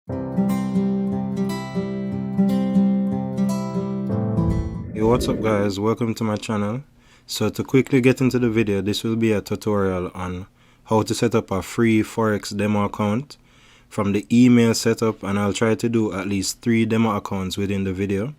Hey, what's up guys, welcome to my channel. So to quickly get into the video, this will be a tutorial on how to set up a free Forex demo account from the email setup, and I'll try to do at least 3 demo accounts within the video.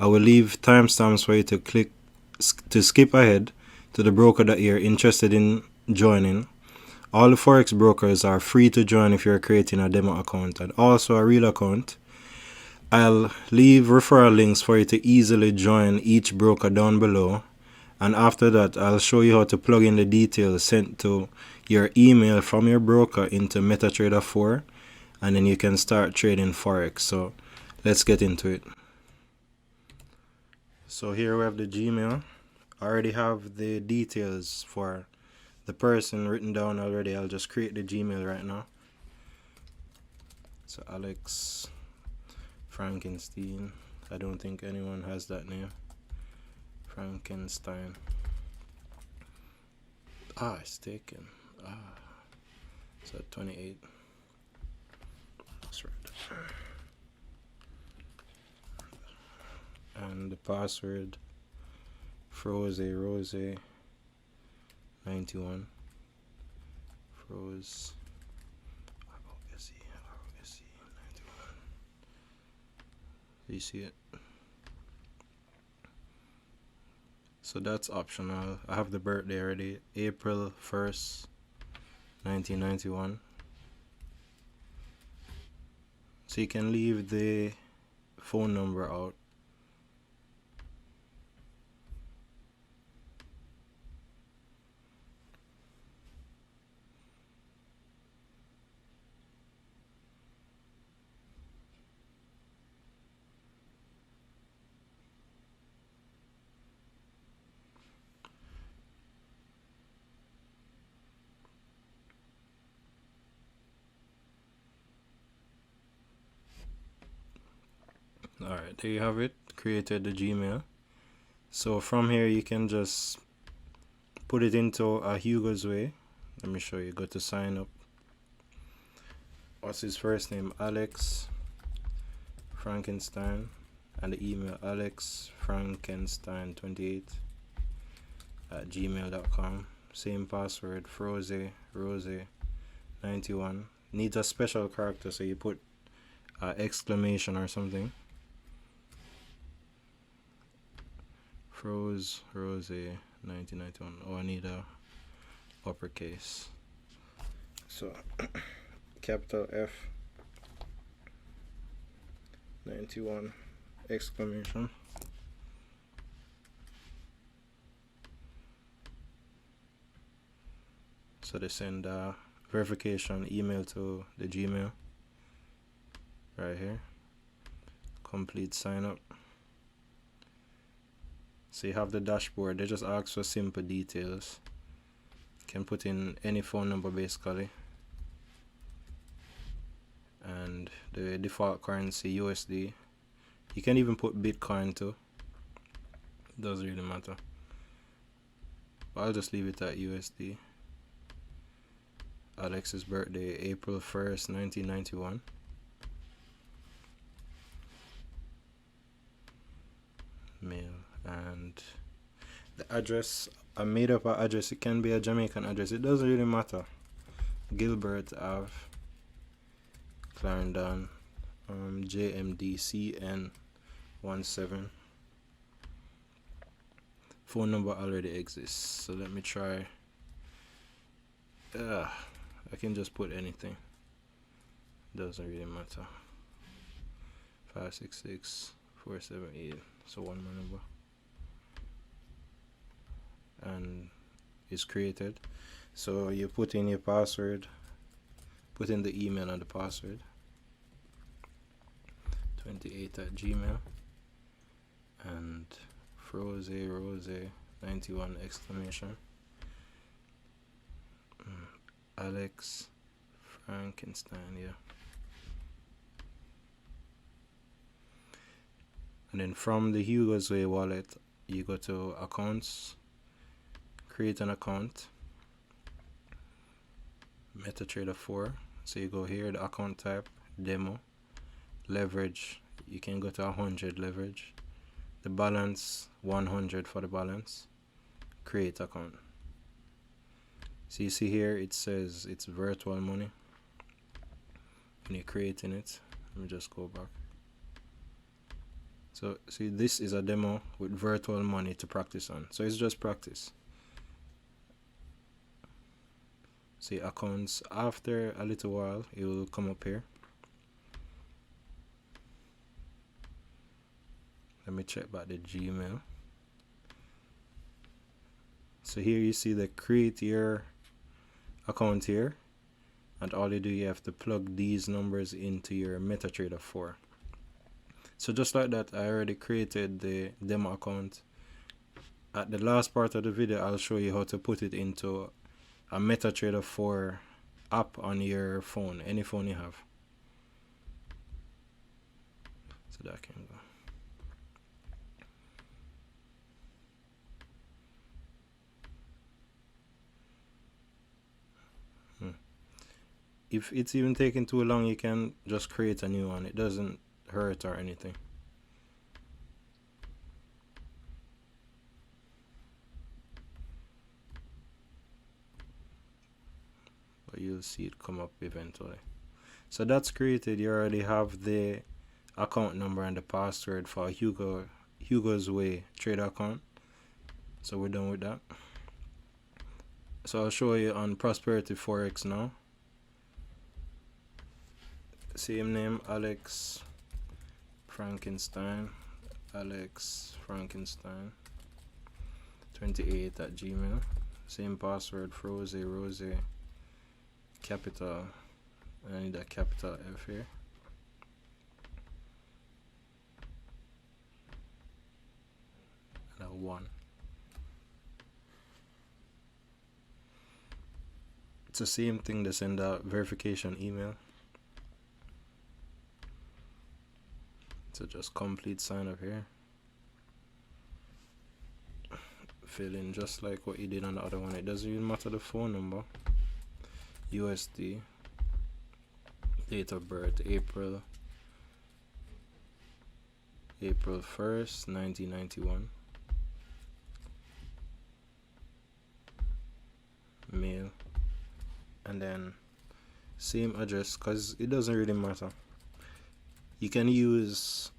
I will leave timestamps for you to click to skip ahead to the broker that you're interested in joining. All the Forex brokers are free to join if you're creating a demo account and also a real account. I'll leave referral links for you to easily join each broker down below, and after that I'll show you how to plug in the details sent to your email from your broker into Metatrader 4, and then you can start trading Forex. So let's get into it. So here we have the Gmail. I already have the details for the person written down already. I'll just create the Gmail right now. So Alex Frankenstein. I don't think anyone has that name. Frankenstein. It's taken. So 28. That's right. And the password Froze Rose 91. Froze ROSE 91. You see it? So that's optional. I have the birthday already, April 1st 1991. So you can leave the phone number out. Alright, there you have it. Created the Gmail. So from here you can just put it into a Hugosway. Let me show you. Go to sign up. What's his first name? Alex Frankenstein, and the email alexfrankenstein28@gmail.com. Same password, Froze Rose 91. Needs a special character, so you put exclamation or something. Froze Rose 1991. Oh, I need a uppercase. So capital F 91 exclamation. So they send verification email to the Gmail right here. Complete sign up. So you have the dashboard. They just ask for simple details. You can put in any phone number basically, and the default currency USD. You can even put Bitcoin too. Doesn't really matter, but I'll just leave it at USD. Alex's birthday, April 1st 1991. Mail. And the address, I made up an address. It can be a Jamaican address, it doesn't really matter. Gilbert Ave, Clarendon, JMDCN17. Phone number already exists, so let me try. I can just put anything, doesn't really matter. 566-478. So one more number, and it's created. So you put in your password, put in the email and the password 28@gmail, and Froze Rose 91 exclamation. Alex Frankenstein, yeah. And then from the Hugosway wallet, you go to accounts, create an account, Metatrader 4. So you go here, the account type, demo, leverage, you can go to 100 leverage, the balance 100 for the balance, create account. So you see here it says it's virtual money when you're creating it. Let me just go back. So see, this is a demo with virtual money to practice on, so it's just practice. See, accounts, after a little while it will come up here. Let me check back the Gmail. So here you see the create your account here, and all you do, you have to plug these numbers into your Metatrader 4. So just like that, I already created the demo account. At the last part of the video, I'll show you how to put it into a Metatrader 4 app on your phone, any phone you have. So that can go. If it's even taking too long, you can just create a new one. It doesn't hurt or anything. But you'll see it come up eventually. So that's created. You already have the account number and the password for Hugosway trader account. So we're done with that. So I'll show you on Prosperity Forex now. Same name, Alex Frankenstein, 28 at Gmail. Same password, Rose, capital. I need a capital F here. And a 1. It's the same thing to send out verification email. So just complete sign up here. Fill in just like what you did on the other one. It doesn't even matter the phone number. USD. Date of birth, April 1st, 1991. Mail. And then same address, because it doesn't really matter. You can use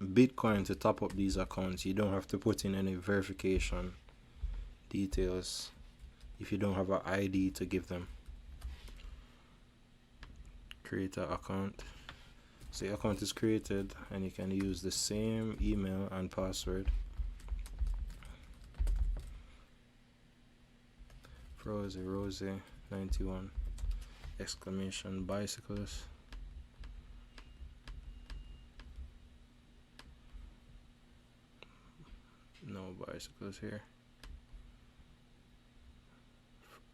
Bitcoin to top up these accounts. You don't have to put in any verification details if you don't have an ID to give them. Create an account. So your account is created and you can use the same email and password. Rose 91 exclamation bicycles. No bicycles here.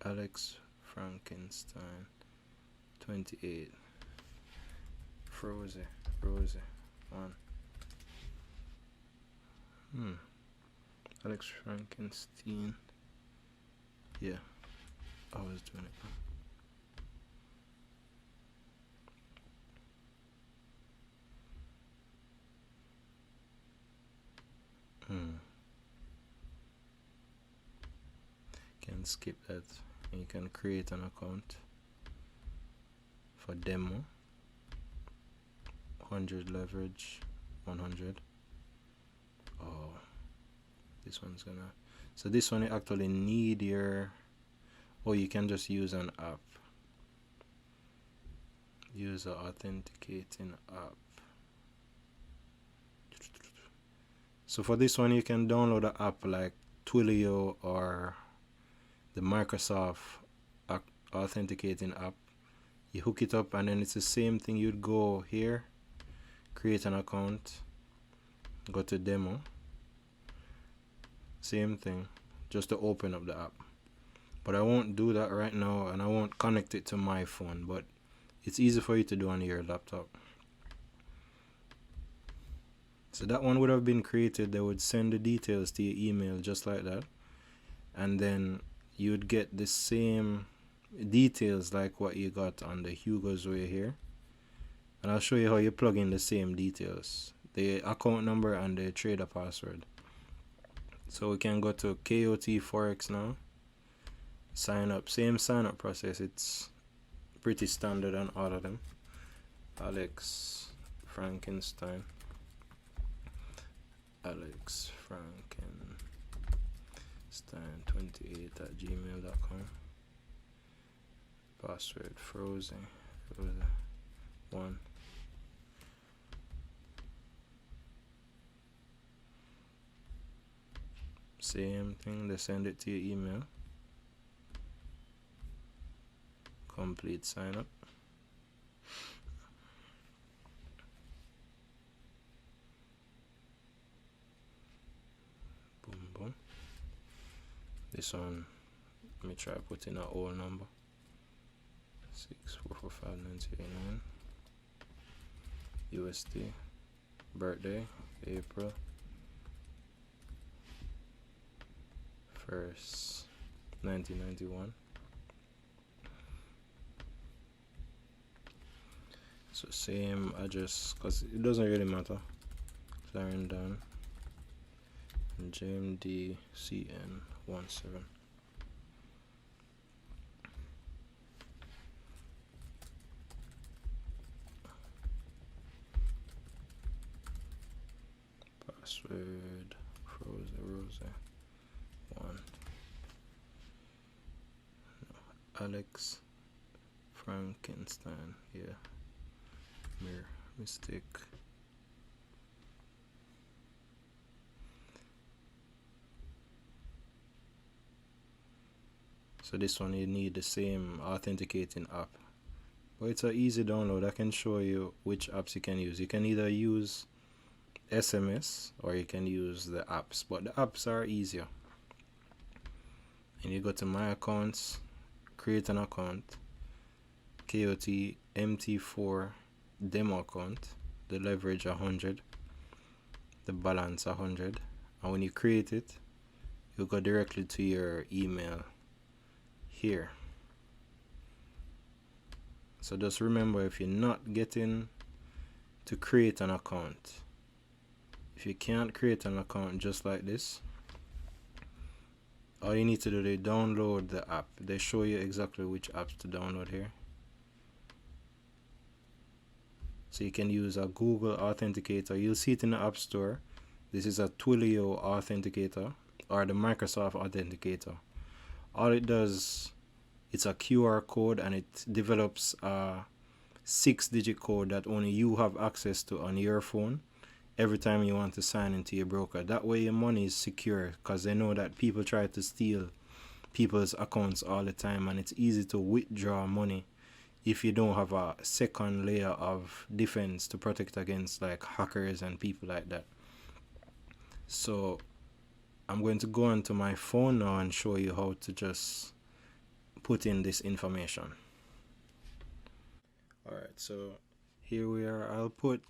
Alex Frankenstein 28. Rose 1. Alex Frankenstein. Yeah, I was doing it. Can skip that, and you can create an account for demo. 100 leverage, 100. Oh, this one's gonna. So this one you actually need your. Oh, you can just use an app. Use an authenticating app. So for this one, you can download an app like Twilio or the Microsoft authenticating app. You hook it up and then it's the same thing. You'd go here, create an account, go to demo, same thing, just to open up the app. But I won't do that right now, and I won't connect it to my phone, but it's easy for you to do on your laptop. So that one would have been created. They would send the details to your email just like that, and then you would get the same details like what you got on the Hugosway here. and I'll show you how you plug in the same details, the account number and the trader password. So we can go to KOT Forex now, sign up, same sign up process, it's pretty standard on all of them. Alex Frankenstein, Alex Frankenstein 28@gmail.com, password frozen 1. Same thing, they send it to your email. Complete sign up. Boom boom. This one, let me try put in a whole number. 6445989 USD. Birthday April 1st 1991. So same address, because it doesn't really matter. Clarendon JMDCN17. Password Rose 1. No, Alex Frankenstein, yeah. Mere mistake. So this one you need the same authenticating app, but it's an easy download. I can show you which apps you can use. You can either use SMS or you can use the apps, but the apps are easier. And you go to my accounts, create an account, KOT MT4 demo account, the leverage 100, the balance 100, and when you create it, you go directly to your email here. So just remember, if you're not getting to create an account, if you can't create an account just like this, all you need to do is download the app. They show you exactly which apps to download here. So you can use a Google Authenticator. You'll see it in the App Store. This is a Twilio Authenticator or the Microsoft Authenticator. All it does, it's a QR code, and it develops a 6-digit code that only you have access to on your phone every time you want to sign into your broker. That way your money is secure, because they know that people try to steal people's accounts all the time, and it's easy to withdraw money if you don't have a second layer of defense to protect against like hackers and people like that. So I'm going to go onto my phone now and show you how to just put in this information. Alright, so here we are. I'll put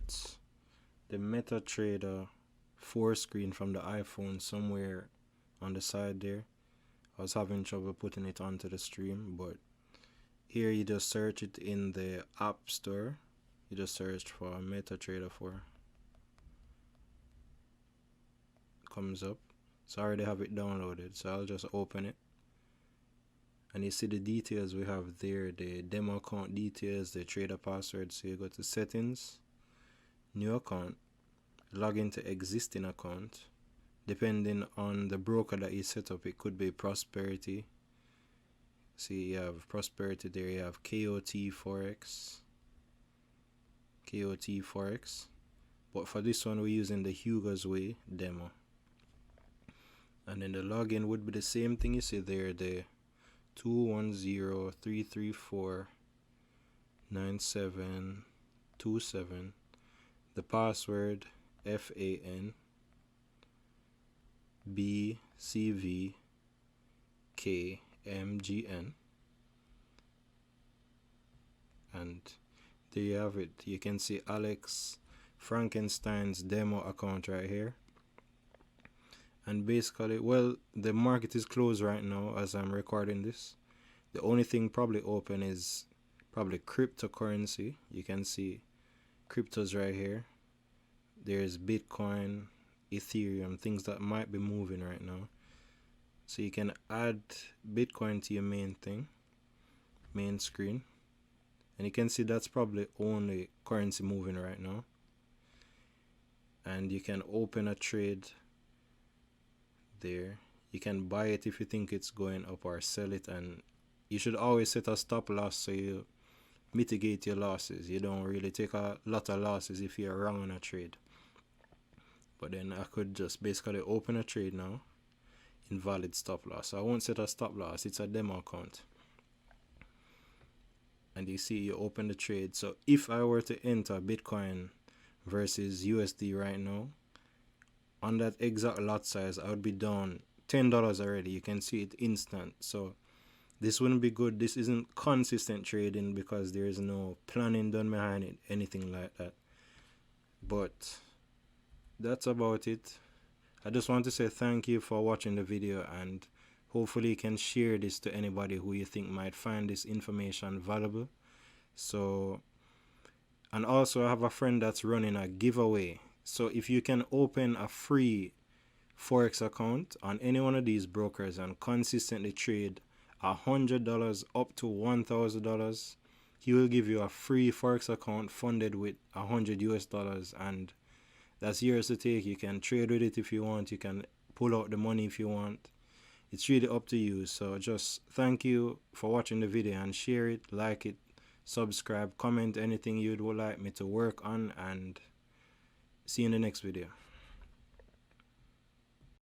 the Metatrader 4 screen from the iPhone somewhere on the side there. I was having trouble putting it onto the stream, but here you just search it in the App Store. You just search for Metatrader 4. Comes up. So I already have it downloaded, so I'll just open it. And you see the details we have there, the demo account details, the trader password. So you go to settings, new account, log into existing account. Depending on the broker that you set up, it could be Prosperity. See, you have Prosperity there, you have KOT Forex. But for this one, we're using the Hugosway demo. And then the login would be the same thing you see there, the 210-334-9727. The password FANBCVKMGN. And there you have it. You can see Alex Frankenstein's demo account right here. And basically, well, the market is closed right now as I'm recording this. The only thing probably open is probably cryptocurrency. You can see cryptos right here. There's Bitcoin, Ethereum, things that might be moving right now. So you can add Bitcoin to your main screen, and you can see that's probably only currency moving right now. And you can open a trade there. You can buy it if you think it's going up, or sell it, and you should always set a stop loss so you mitigate your losses. You don't really take a lot of losses if you're wrong on a trade. But then I could just basically open a trade now, invalid stop loss. So I won't set a stop loss, it's a demo account. And you see, you open the trade. So if I were to enter Bitcoin versus USD right now, on that exact lot size, I would be down $10 already. You can see it instant. So this wouldn't be good. This isn't consistent trading because there is no planning done behind it, anything like that. But that's about it. I just want to say thank you for watching the video, and hopefully you can share this to anybody who you think might find this information valuable. So, and also I have a friend that's running a giveaway. So if you can open a free Forex account on any one of these brokers and consistently trade $100 up to $1,000, he will give you a free Forex account funded with $100 US, and that's yours to take. You can trade with it if you want. You can pull out the money if you want. It's really up to you. So just thank you for watching the video, and share it, like it, subscribe, comment anything you would like me to work on, and see you in the next video.